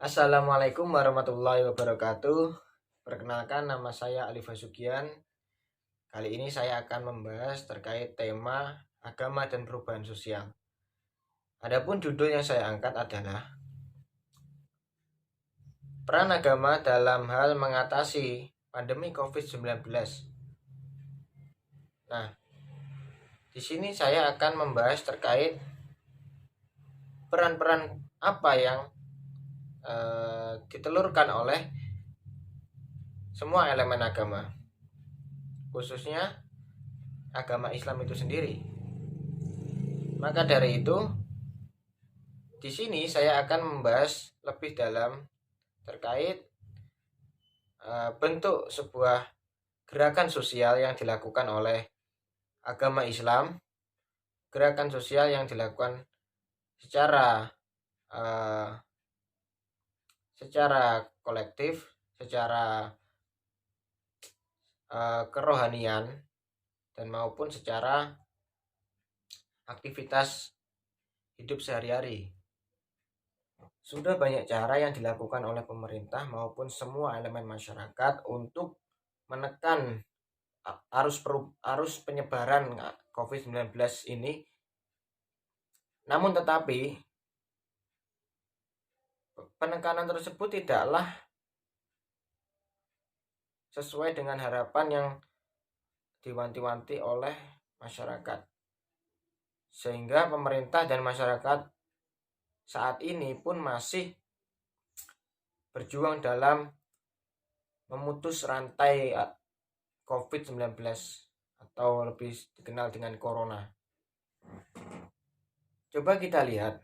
Assalamualaikum warahmatullahi wabarakatuh. Perkenalkan, nama saya Alif Hasugian. Kali ini saya akan membahas terkait tema agama dan perubahan sosial. Adapun judul yang saya angkat adalah peran agama dalam hal mengatasi pandemi COVID-19. Nah, di sini saya akan membahas terkait peran-peran apa yang ditelurkan oleh semua elemen agama, khususnya agama Islam itu sendiri. Maka dari itu, di sini saya akan membahas lebih dalam terkait bentuk sebuah gerakan sosial yang dilakukan oleh agama Islam, gerakan sosial yang dilakukan secara kolektif, secara kerohanian, dan maupun secara aktivitas hidup sehari-hari. Sudah banyak cara yang dilakukan oleh pemerintah maupun semua elemen masyarakat untuk menekan arus penyebaran COVID-19 ini. Namun tetapi penekanan tersebut tidaklah sesuai dengan harapan yang diwanti-wanti oleh masyarakat, sehingga pemerintah dan masyarakat saat ini pun masih berjuang dalam memutus rantai COVID-19 atau lebih dikenal dengan corona. Coba kita lihat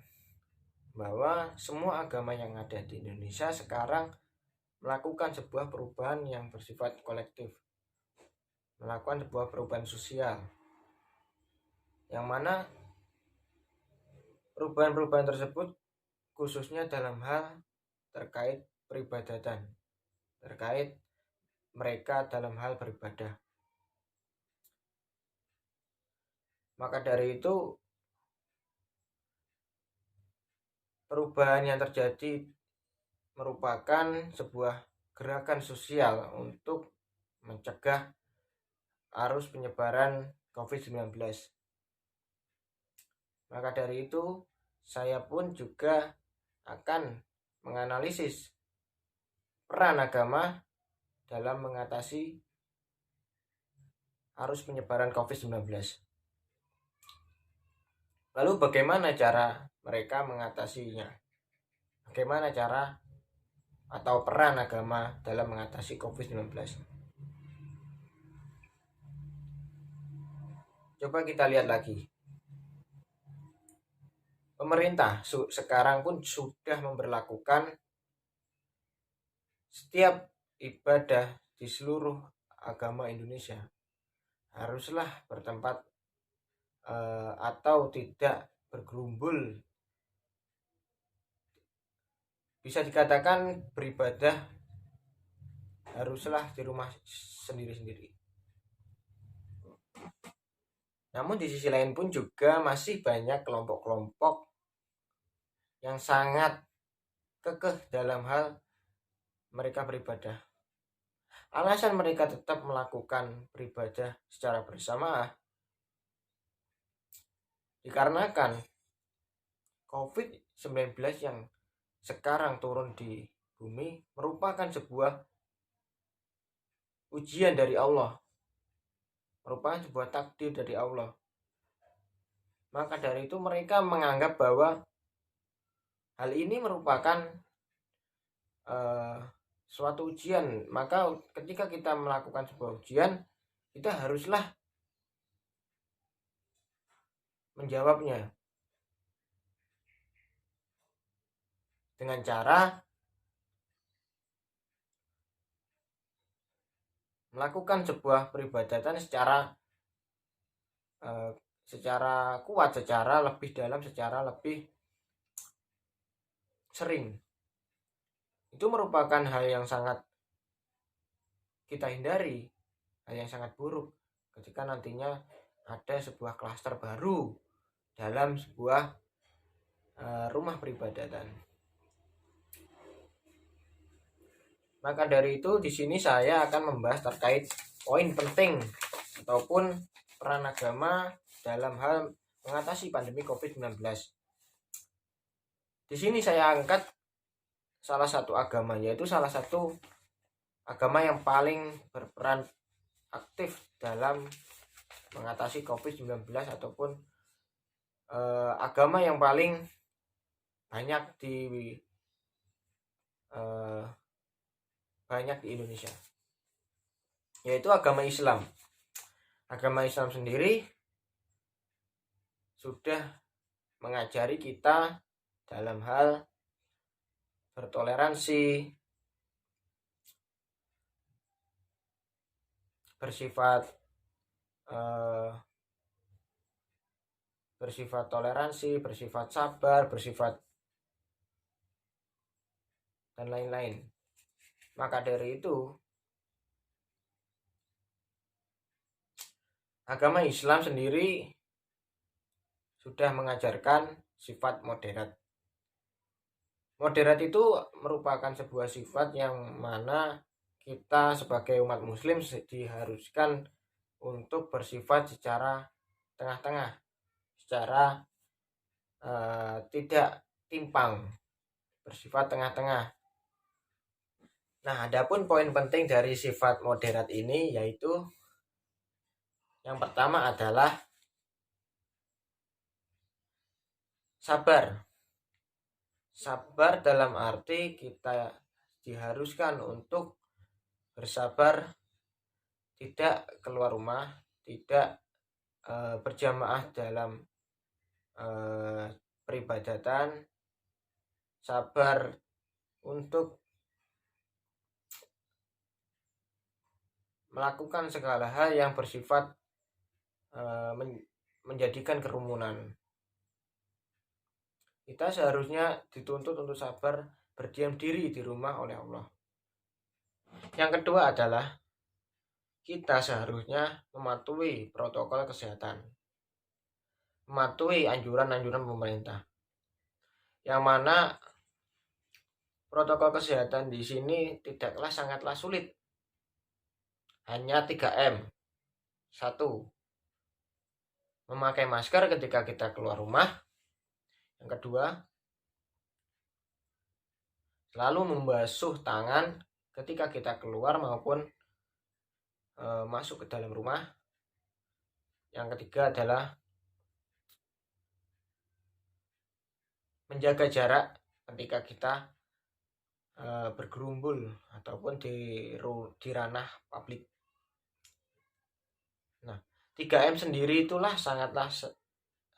bahwa semua agama yang ada di Indonesia sekarang melakukan sebuah perubahan yang bersifat kolektif, melakukan sebuah perubahan sosial, yang mana perubahan-perubahan tersebut khususnya dalam hal terkait peribadatan, terkait mereka dalam hal beribadah. Maka dari itu, perubahan yang terjadi merupakan sebuah gerakan sosial untuk mencegah arus penyebaran COVID-19. Maka dari itu, saya pun juga akan menganalisis peran agama dalam mengatasi arus penyebaran COVID-19. Lalu bagaimana cara mereka mengatasinya? Bagaimana cara atau peran agama dalam mengatasi COVID-19? Coba kita lihat lagi. Pemerintah sekarang pun sudah memberlakukan setiap ibadah di seluruh agama Indonesia haruslah bertempat atau tidak bergerumbul, bisa dikatakan beribadah haruslah di rumah sendiri-sendiri. Namun di sisi lain pun juga masih banyak kelompok-kelompok yang sangat kekeh dalam hal mereka beribadah. Alasan mereka tetap melakukan beribadah secara bersama dikarenakan COVID-19 yang sekarang turun di bumi merupakan sebuah ujian dari Allah, merupakan sebuah takdir dari Allah. Maka dari itu mereka menganggap bahwa hal ini merupakan suatu ujian. Maka ketika kita melakukan sebuah ujian, kita haruslah menjawabnya dengan cara melakukan sebuah peribadatan secara kuat, secara lebih dalam, secara lebih sering. Itu merupakan hal yang sangat kita hindari, hal yang sangat buruk ketika nantinya ada sebuah klaster baru dalam sebuah rumah peribadatan. Maka dari itu di sini saya akan membahas terkait poin penting ataupun peran agama dalam hal mengatasi pandemi COVID-19. Di sini saya angkat salah satu agama, yaitu salah satu agama yang paling berperan aktif dalam mengatasi COVID-19 ataupun agama yang paling banyak di Indonesia, yaitu agama Islam. Agama Islam sendiri sudah mengajari kita dalam hal bertoleransi, bersifat toleransi, bersifat sabar, bersifat dan lain-lain. Maka dari itu agama Islam sendiri sudah mengajarkan sifat moderat. Moderat itu merupakan sebuah sifat yang mana kita sebagai umat muslim diharuskan untuk bersifat secara tengah-tengah, secara tidak timpang, bersifat tengah-tengah. Nah, adapun poin penting dari sifat moderat ini yaitu yang pertama adalah sabar. Sabar dalam arti kita diharuskan untuk bersabar, tidak keluar rumah, tidak berjamaah dalam peribadatan, sabar untuk melakukan segala hal yang bersifat menjadikan kerumunan. Kita seharusnya dituntut untuk sabar, berdiam diri di rumah oleh Allah. Yang kedua adalah kita seharusnya mematuhi protokol kesehatan, mematuhi anjuran-anjuran pemerintah, yang mana protokol kesehatan di sini sangatlah sulit. Hanya 3M. 1. Memakai masker ketika kita keluar rumah. Yang kedua, selalu membasuh tangan ketika kita keluar maupun masuk ke dalam rumah. Yang ketiga adalah menjaga jarak ketika kita bergerumbul ataupun di ranah publik. Nah, 3M sendiri itulah sangatlah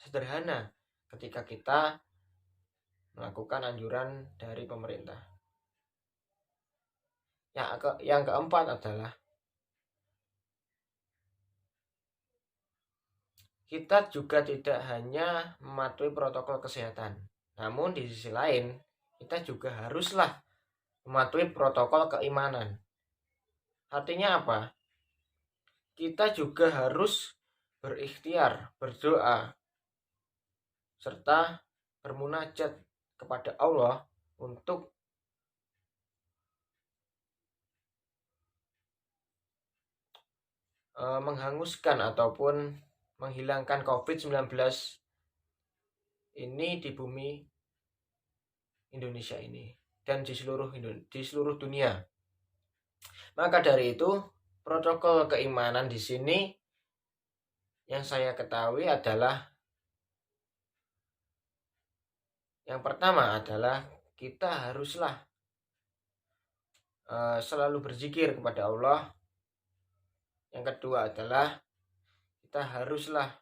sederhana ketika kita melakukan anjuran dari pemerintah. Yang keempat adalah kita juga tidak hanya mematuhi protokol kesehatan, namun di sisi lain kita juga haruslah mematuhi protokol keimanan. Artinya apa? Kita juga harus berikhtiar, berdoa, serta bermunajat kepada Allah untuk menghanguskan ataupun menghilangkan COVID-19 ini di bumi Indonesia ini dan di seluruh dunia. Maka dari itu protokol keimanan di sini yang saya ketahui adalah yang pertama adalah kita haruslah selalu berzikir kepada Allah. Yang kedua adalah kita haruslah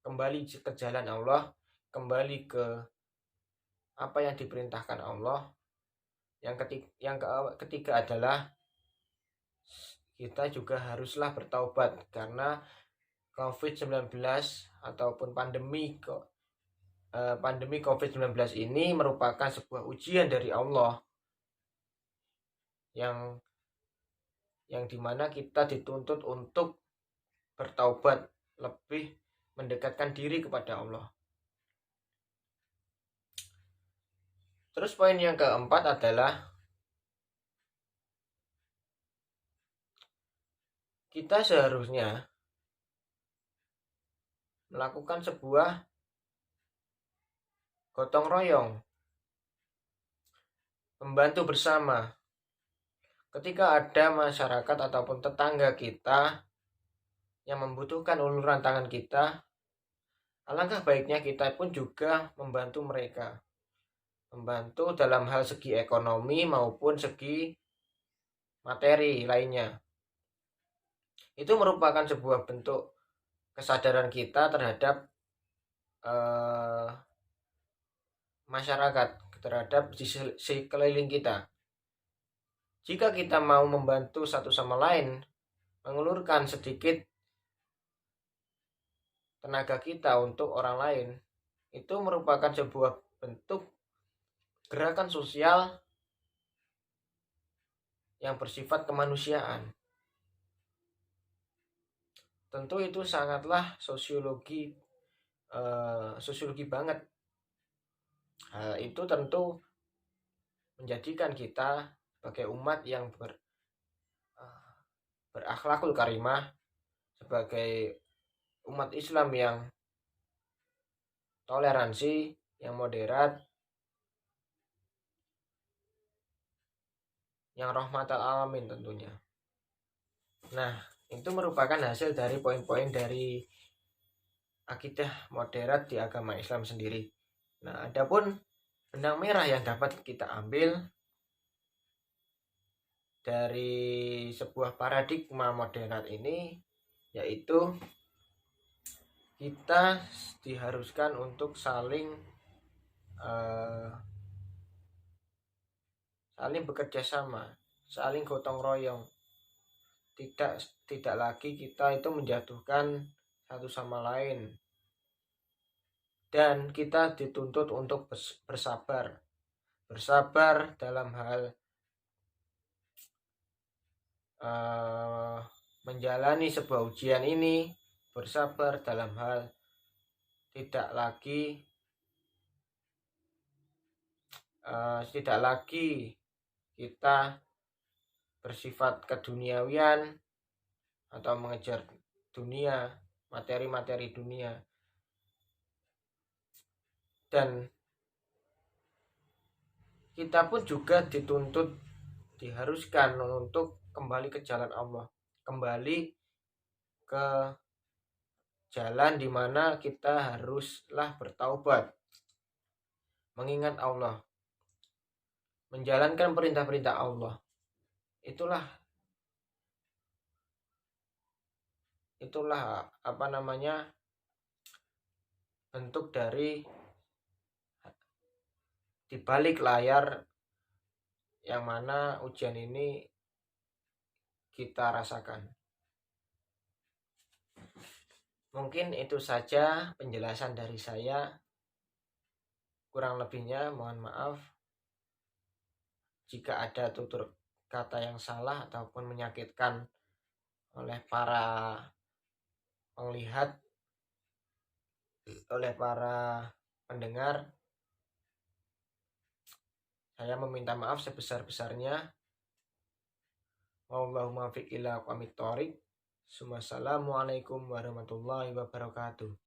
kembali ke jalan Allah, kembali ke apa yang diperintahkan Allah. Yang ketiga adalah kita juga haruslah bertaubat karena COVID-19 ataupun pandemi COVID-19 ini merupakan sebuah ujian dari Allah yang dimana kita dituntut untuk bertaubat, lebih mendekatkan diri kepada Allah. Terus poin yang keempat adalah kita seharusnya melakukan sebuah gotong royong, membantu bersama. Ketika ada masyarakat ataupun tetangga kita yang membutuhkan uluran tangan kita, alangkah baiknya kita pun juga membantu mereka. Membantu dalam hal segi ekonomi maupun segi materi lainnya. Itu merupakan sebuah bentuk kesadaran kita terhadap masyarakat, terhadap si sekeliling kita. Jika kita mau membantu satu sama lain, mengulurkan sedikit tenaga kita untuk orang lain, itu merupakan sebuah bentuk gerakan sosial yang bersifat kemanusiaan. Tentu itu sangatlah sosiologi banget. Hal itu tentu menjadikan kita sebagai umat yang berakhlakul karimah, sebagai umat Islam yang toleransi, yang moderat, yang rahmatal alamin tentunya. Nah, itu merupakan hasil dari poin-poin dari akidah moderat di agama Islam sendiri. Nah, adapun benang merah yang dapat kita ambil dari sebuah paradigma moderat ini, yaitu kita diharuskan untuk saling bekerja sama, saling gotong royong. Tidak lagi kita itu menjatuhkan satu sama lain, dan kita dituntut untuk bersabar dalam hal menjalani sebuah ujian ini, bersabar dalam hal tidak lagi kita bersifat keduniawian atau mengejar dunia, materi-materi dunia, dan kita pun juga diharuskan untuk kembali ke jalan Allah, kembali ke jalan dimana kita haruslah bertaubat, mengingat Allah, menjalankan perintah-perintah Allah. Itulah bentuk dari di balik layar yang mana ujian ini kita rasakan. Mungkin itu saja penjelasan dari saya. Kurang lebihnya mohon maaf jika ada tutur kata yang salah ataupun menyakitkan oleh para penglihat, oleh para pendengar. Saya meminta maaf sebesar-besarnya. Wallahumma fiq ila qamit thoriq. Assalamualaikum warahmatullahi wabarakatuh.